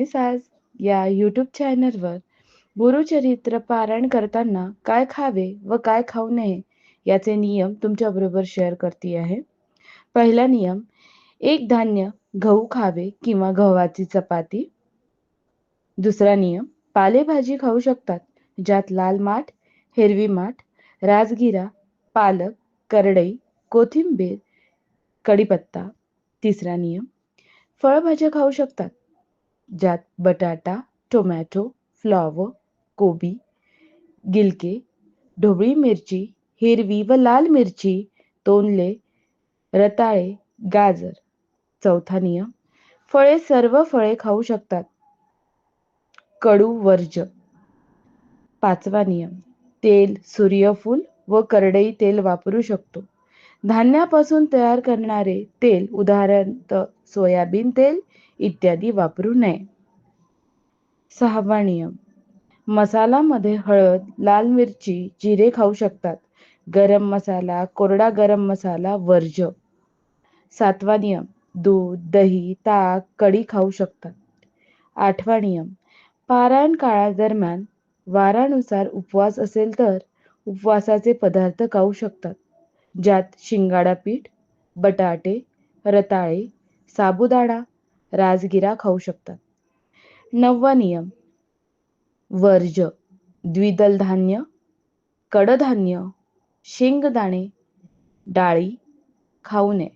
स्वामी साज या यूट्यूब चॅनलवर गुरुचरित्र पारायण करताना काय खावे व काय खाऊ नये याचे नियम तुमच्याबरोबर शेअर करते आहे. पहिला नियम, एक धान्य गहू खावे किंवा गव्हाची चपाती. दुसरा नियम, पालेभाजी खाऊ शकतात ज्यात लाल माठ, हिरवी माठ, राजगिरा, पालक, करडई, कोथिंबीर, कढीपत्ता. तिसरा नियम, फळभाज्या खाऊ शकतात ज्यात बटाटा, टोमॅटो, फ्लॉवर, कोबी, गिलके, ढोबळी मिरची, हिरवी व लाल मिरची, तोंडले, रताळे, गाजर. चौथा नियम, सर्व फळे खाऊ शकतात, कडू वर्ज्य. पाचवा नियम, तेल सूर्यफूल व करडई तेल वापरू शकतो. धान्यापासून तयार करणारे तेल उदाहरणार्थ सोयाबीन तेल इत्यादी वापरू नये. सहावा नियम, मसालामध्ये हळद, लाल मिरची, जिरे खाऊ शकतात. गरम मसाला, कोरडा गरम मसाला वर्ज्य. सातवा नियम, दूध, दही, ताक, कढी खाऊ शकतात. आठवा नियम, पारायण काळादरम्यान वारानुसार उपवास असेल तर उपवासाचे पदार्थ खाऊ शकतात ज्यात शिंगाडा पीठ, बटाटे, रताळे, साबुदाणा, राजगिरा खाऊ शकतात. नववा नियम, वर्ज्य, द्विदल धान्य, कडधान्य, शेंगदाणे, डाळी खाऊ नये.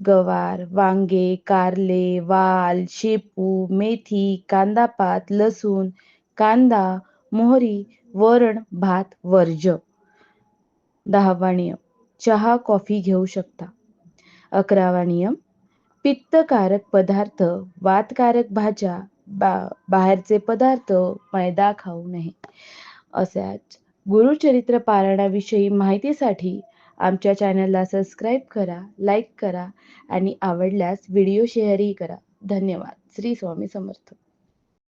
गवार, वांगे, कारले, वाल, शेपू, मेथी, कांदापात, लसूण, कांदा, मोहरी, वरण, भात वर्ज्य. दहावा नियम, चहा, कॉफी घेऊ शकता. अकरावा नियम, पित्तकारक पदार्थ, वातकारक भाज्या, बाहेरचे पदार्थ, मैदा खाऊ नये. अशाच गुरुचरित्र पारायणाविषयी माहितीसाठी आमच्या चॅनलला सबस्क्राईब करा, लाईक करा आणि आवडल्यास व्हिडिओ शेअरही करा. धन्यवाद. श्री स्वामी समर्थ.